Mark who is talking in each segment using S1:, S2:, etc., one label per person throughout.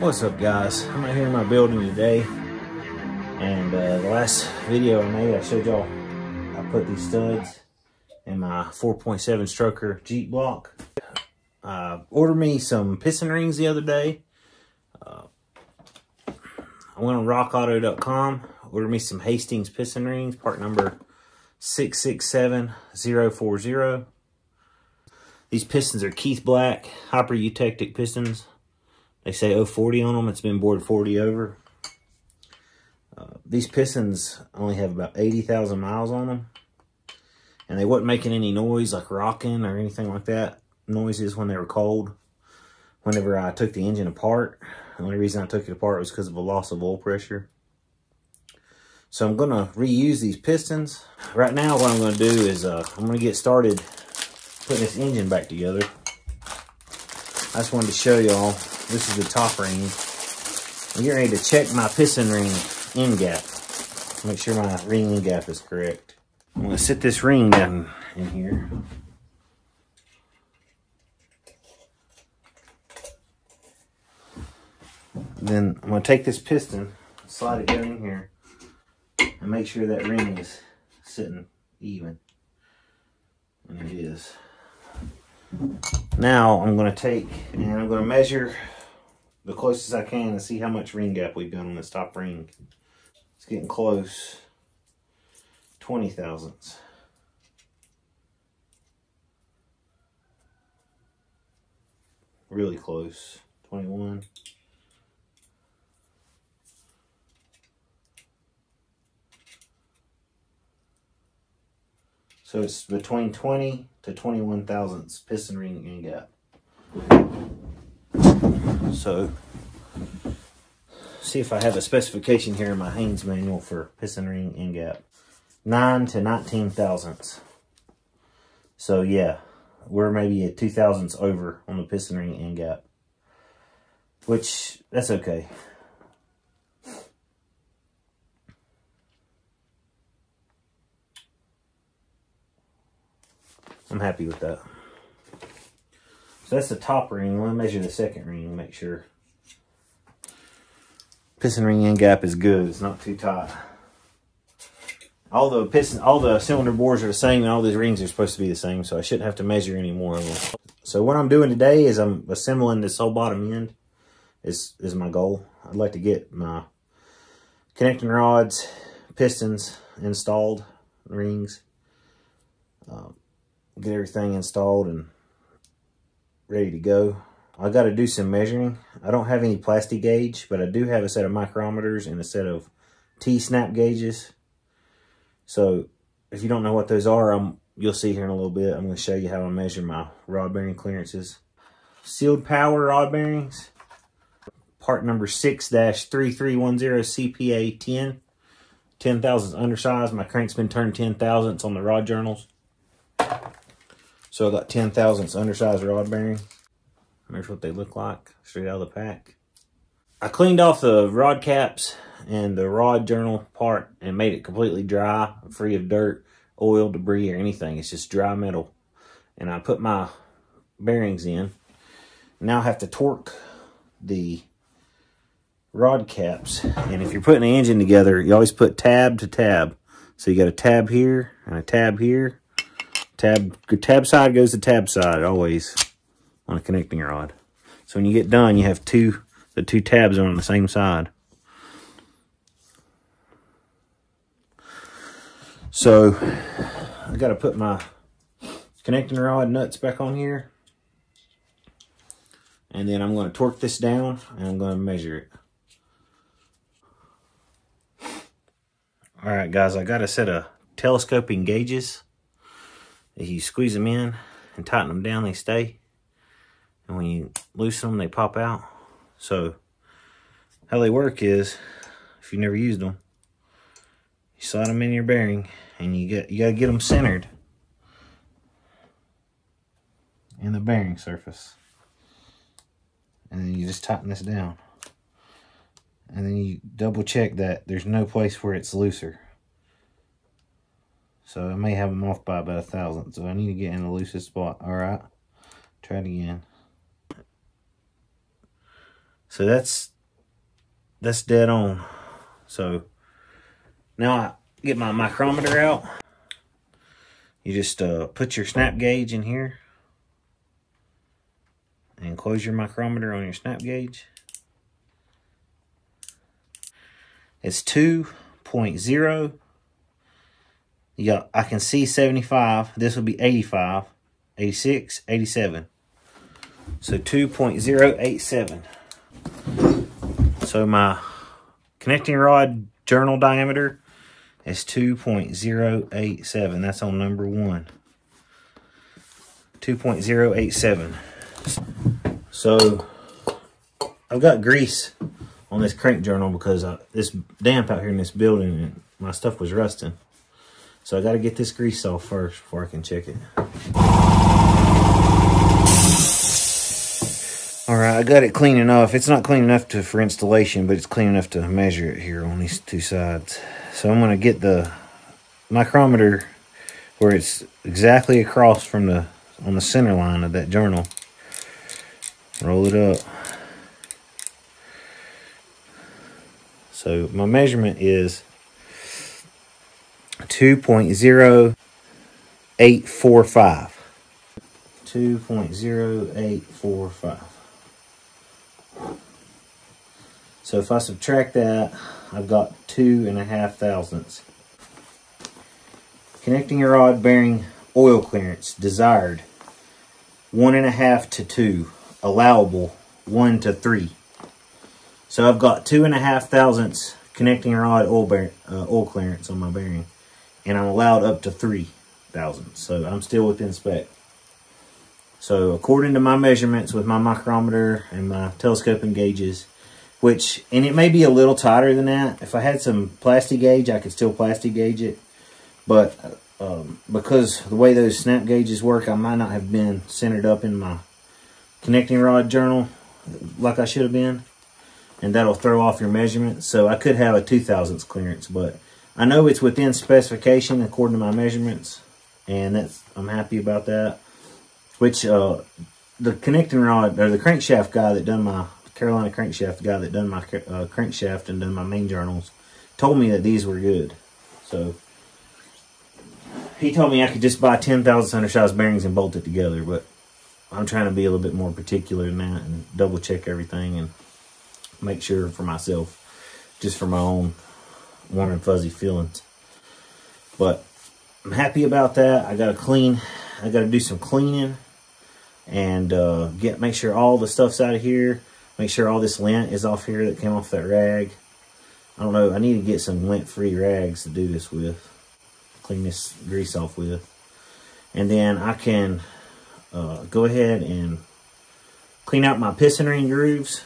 S1: What's up, guys? I'm out here in my building today, and the last video I made, I showed y'all I put these studs in my 4.7 stroker Jeep block. Ordered me some piston rings the other day. I went on rockauto.com, ordered me some Hastings piston rings, part number 667040. These pistons are Keith Black Hyper Eutectic pistons. They say 040 on them. It's been bored 40 over. These pistons only have about 80,000 miles on them. And they wasn't making any noise like rocking or anything like that. Noises when they were cold. Whenever I took the engine apart. The only reason I took it apart was because of a loss of oil pressure. So I'm going to reuse these pistons. Right now what I'm going to do is I'm going to get started putting this engine back together. I just wanted to show y'all. This is the top ring. I'm getting ready to check my piston ring end gap. Make sure my ring end gap is correct. I'm going to sit this ring down in here. Then I'm going to take this piston, slide it down in here, and make sure that ring is sitting even. And it is. Now I'm going to take and I'm going to measure the closest I can and see how much ring gap we've got on this top ring. It's getting close. 20 thousandths. Really close. 21. So it's between 20 to 21 thousandths piston ring end gap. So, see if I have a specification here in my Haynes manual for piston ring end gap. 9 to 19 thousandths. So yeah, we're maybe at 2 thousandths over on the piston ring end gap. Which, that's okay. I'm happy with that. So that's the top ring. Let me measure the second ring, make sure. Piston ring end gap is good. It's not too tight. All the cylinder bores are the same, and all these rings are supposed to be the same, so I shouldn't have to measure any more of them. So what I'm doing today is I'm assembling this whole bottom end. Is my goal. I'd like to get my connecting rods, pistons installed, rings. Get everything installed and ready to go. I got to do some measuring. I don't have any plastic gauge, but I do have a set of micrometers and a set of T-snap gauges. So if you don't know what those are, you'll see here in a little bit. I'm going to show you how I measure my rod bearing clearances. Sealed power rod bearings. Part number 6-3310 CPA 10. 10 thousandths undersized. My crank's been turned 10 thousandths on the rod journals. So I got 10 thousandths undersized rod bearing. Here's what they look like straight out of the pack. I cleaned off the rod caps and the rod journal part and made it completely dry, free of dirt, oil, debris, or anything. It's just dry metal. And I put my bearings in. Now I have to torque the rod caps. And if you're putting the engine together, you always put tab to tab. So you got a tab here and a tab here. Tab side goes to tab side always on a connecting rod. So when you get done, you have the two tabs are on the same side. So I got to put my connecting rod nuts back on here. And then I'm going to torque this down and I'm going to measure it. All right, guys, I got a set of telescoping gauges. If you squeeze them in and tighten them down, they stay. And when you loosen them, they pop out. So how they work is, if you never used them, you slide them in your bearing and you gotta get them centered in the bearing surface. And then you just tighten this down. And then you double check that there's no place where it's looser. So I may have them off by about 1,000. So I need to get in the loosest spot. All right, try it again. So that's that's dead on. So now I get my micrometer out. You just put your snap gauge in here and close your micrometer on your snap gauge. It's 2.0. Yeah, I can see 75. This will be 85, 86, 87. So 2.087. So my connecting rod journal diameter is 2.087. That's on number 1. 2.087. So I've got grease on this crank journal because this damp out here in this building and my stuff was rusting. So I got to get this grease off first before I can check it. Alright, I got it clean enough. It's not clean enough for installation, but it's clean enough to measure it here on these two sides. So I'm going to get the micrometer where it's exactly across from on the center line of that journal. Roll it up. So my measurement is 2.0845. 2.0845. So if I subtract that, I've got 2.5 thousandths. Connecting rod bearing oil clearance desired 1.5 to 2, allowable 1 to 3. So I've got 2.5 thousandths connecting rod oil clearance on my bearing, and I'm allowed up to 3 thousandths. So I'm still within spec. So according to my measurements with my micrometer and my telescoping gauges, and it may be a little tighter than that. If I had some plastic gauge, I could still plastic gauge it. But because the way those snap gauges work, I might not have been centered up in my connecting rod journal like I should have been. And that'll throw off your measurements. So I could have a 2 thousandths clearance. But I know it's within specification according to my measurements. And I'm happy about that. Which the connecting rod, or the crankshaft guy that done my Carolina crankshaft guy that done my crankshaft and done my main journals, told me that these were good. So he told me I could just buy 10 thousandths undersized bearings and bolt it together, but I'm trying to be a little bit more particular than that and double check everything and make sure for myself, just for my own warm and fuzzy feelings. But I'm happy about that. I got to do some cleaning and make sure all the stuff's out of here. Make sure all this lint is off here that came off that rag. I don't know. I need to get some lint-free rags to do this with. Clean this grease off with. And then I can go ahead and clean out my piston ring grooves.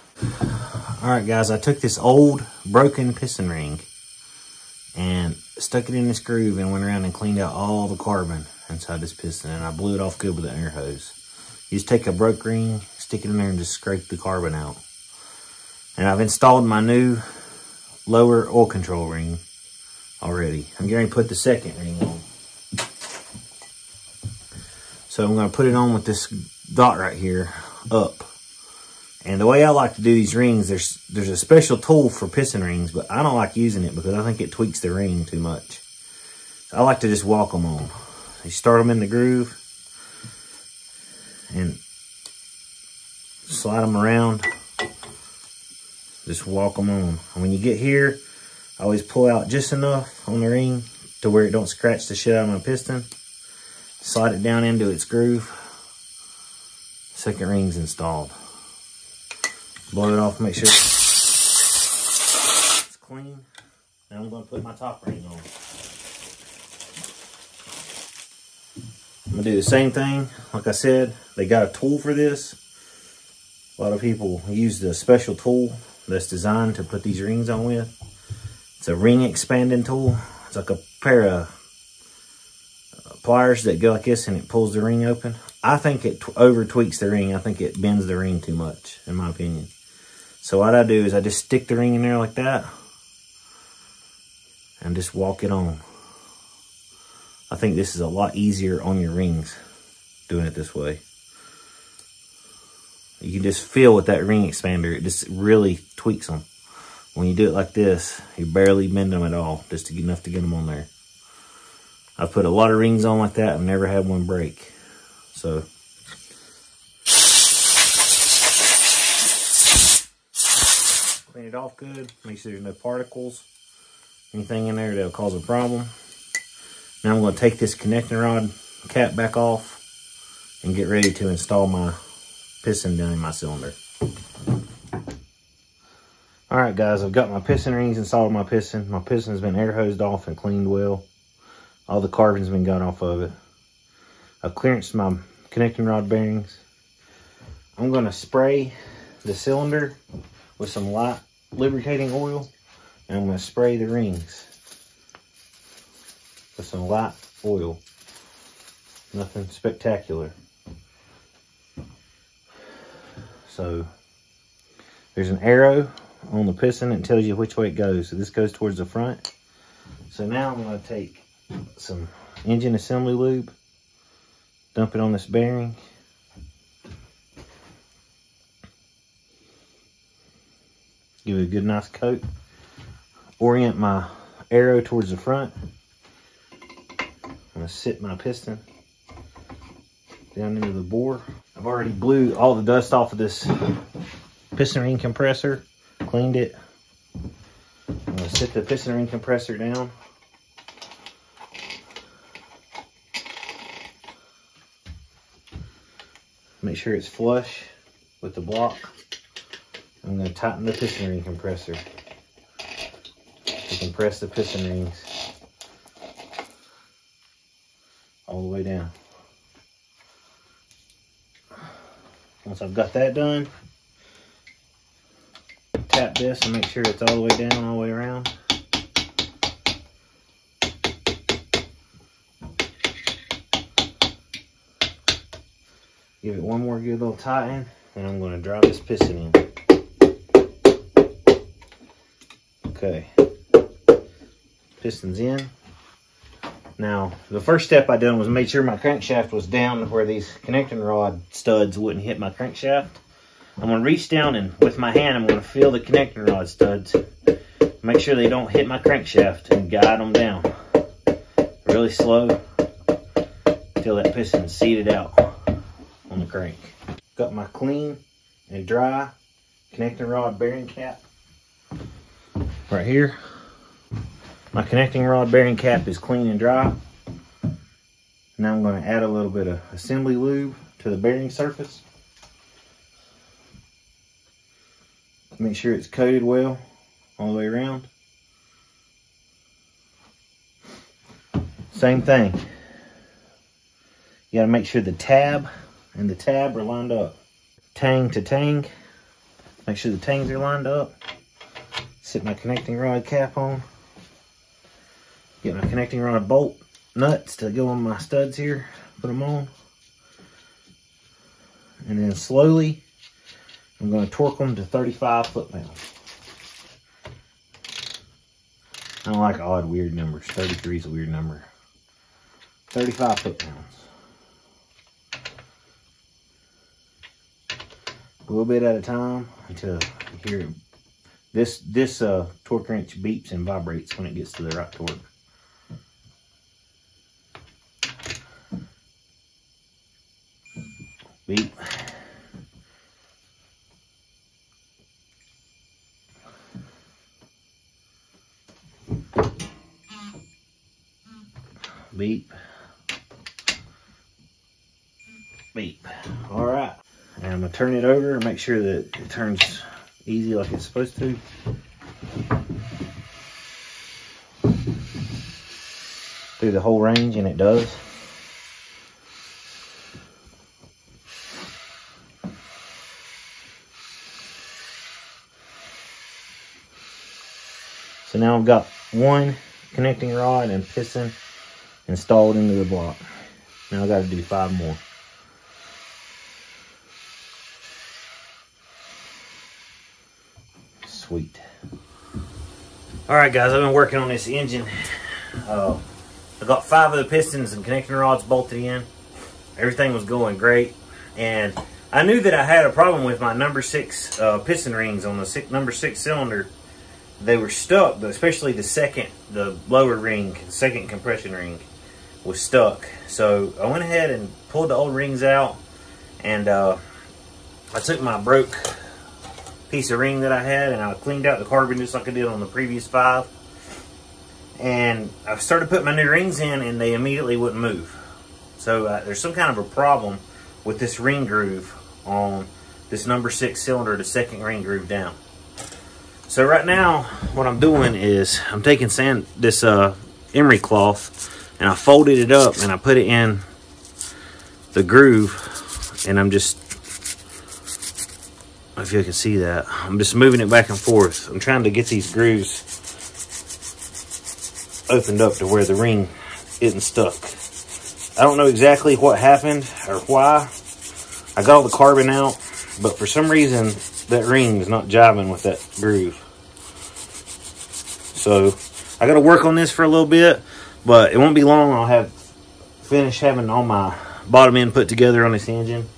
S1: Alright guys, I took this old broken piston ring and stuck it in this groove and went around and cleaned out all the carbon inside this piston, and I blew it off good with an air hose. You just take a broke ring, stick it in there, and just scrape the carbon out. And I've installed my new lower oil control ring already. I'm going to put the second ring on. So I'm going to put it on with this dot right here, up. And the way I like to do these rings, there's a special tool for piston rings, but I don't like using it because I think it tweaks the ring too much. So I like to just walk them on. You start them in the groove and slide them around. Just walk them on. And when you get here, I always pull out just enough on the ring to where it don't scratch the shit out of my piston. Slide it down into its groove. Second ring's installed. Blow it off, make sure it's clean. Now I'm going to put my top ring on. I'm going to do the same thing. Like I said, they got a tool for this. A lot of people use the special tool that's designed to put these rings on with. It's a ring expanding tool. It's like a pair of pliers that go like this and it pulls the ring open. I think it over tweaks the ring. I think it bends the ring too much, in my opinion. So what I do is I just stick the ring in there like that and just walk it on. I think this is a lot easier on your rings doing it this way. You can just feel with that ring expander, it just really tweaks them. When you do it like this, you barely bend them at all, just to get enough to get them on there. I've put a lot of rings on like that. I've never had one break. So clean it off good. Make sure there's no particles, anything in there that'll cause a problem. Now I'm going to take this connecting rod cap back off and get ready to install my piston down in my cylinder. Alright guys, I've got my piston rings installed in my piston. My piston's been air hosed off and cleaned well. All the carbon's been got off of it. I've clearanced my connecting rod bearings. I'm going to spray the cylinder with some light lubricating oil, and I'm going to spray the rings with some light oil. Nothing spectacular. So there's an arrow on the piston that tells you which way it goes. So this goes towards the front. So now I'm going to take some engine assembly lube, dump it on this bearing. Give it a good nice coat. Orient my arrow towards the front. I'm going to sit my piston down into the bore. I've already blew all the dust off of this piston ring compressor, cleaned it. I'm going to sit the piston ring compressor down. Make sure it's flush with the block. I'm going to tighten the piston ring compressor to compress the piston rings all the way down. Once I've got that done, tap this and make sure it's all the way down, all the way around. Give it one more good little tighten, and I'm going to drive this piston in. Okay, piston's in. Now, the first step I done was make sure my crankshaft was down where these connecting rod studs wouldn't hit my crankshaft. I'm going to reach down and with my hand, I'm going to feel the connecting rod studs. Make sure they don't hit my crankshaft and guide them down. Really slow until that piston's seated out on the crank. Got my clean and dry connecting rod bearing cap right here. My connecting rod bearing cap is clean and dry. Now I'm going to add a little bit of assembly lube to the bearing surface. Make sure it's coated well all the way around. Same thing. You got to make sure the tab and the tab are lined up. Tang to tang. Make sure the tangs are lined up. Sit my connecting rod cap on. Get my connecting rod bolt nuts to go on my studs here. Put them on. And then slowly, I'm going to torque them to 35 foot-pounds. I don't like odd, weird numbers. 33 is a weird number. 35 foot-pounds. A little bit at a time until you hear this torque wrench beeps and vibrates when it gets to the right torque. Beep. Beep. Beep. All right. And I'm going to turn it over and make sure that it turns easy like it's supposed to. Through the whole range, and it does. So now I've got one connecting rod and piston installed into the block. Now I've got to do 5 more. Sweet. Alright guys, I've been working on this engine. I got 5 of the pistons and connecting rods bolted in. Everything was going great. And I knew that I had a problem with my number 6 piston rings on the number 6 cylinder. they were stuck, but especially the lower ring, second compression ring was stuck. So I went ahead and pulled the old rings out, and I took my broke piece of ring that I had and I cleaned out the carbon just like I did on the previous 5. And I started putting my new rings in, and they immediately wouldn't move. So there's some kind of a problem with this ring groove on this number 6 cylinder, the second ring groove down. So right now, what I'm doing is I'm taking this emery cloth, and I folded it up and I put it in the groove, and I'm just, I don't know if you can see that, I'm just moving it back and forth. I'm trying to get these grooves opened up to where the ring isn't stuck. I don't know exactly what happened or why. I got all the carbon out, but for some reason that ring is not jiving with that groove. So I got to work on this for a little bit, but it won't be long. I'll have finished having all my bottom end put together on this engine.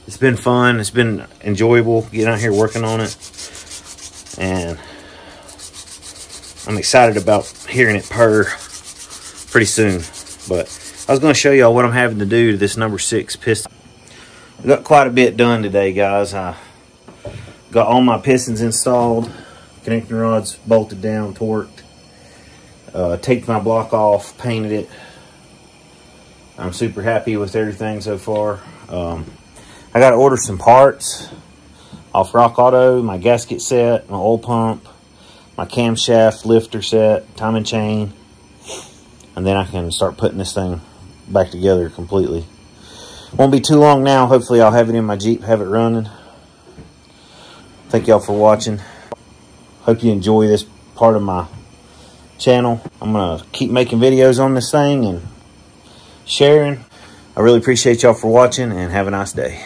S1: It's been fun. It's been enjoyable getting out here working on it, and I'm excited about hearing it purr pretty soon. But I was going to show y'all what I'm having to do to this number 6 piston. I got quite a bit done today, guys. I got all my pistons installed, connecting rods bolted down, torqued, taped my block off, painted it. I'm super happy with everything so far. I got to order some parts off Rock Auto, my gasket set, my oil pump, my camshaft lifter set, timing chain, and then I can start putting this thing back together completely. Won't be too long now. Hopefully I'll have it in my Jeep, have it running. Thank y'all for watching. Hope you enjoy this part of my channel. I'm going to keep making videos on this thing and sharing. I really appreciate y'all for watching, and have a nice day.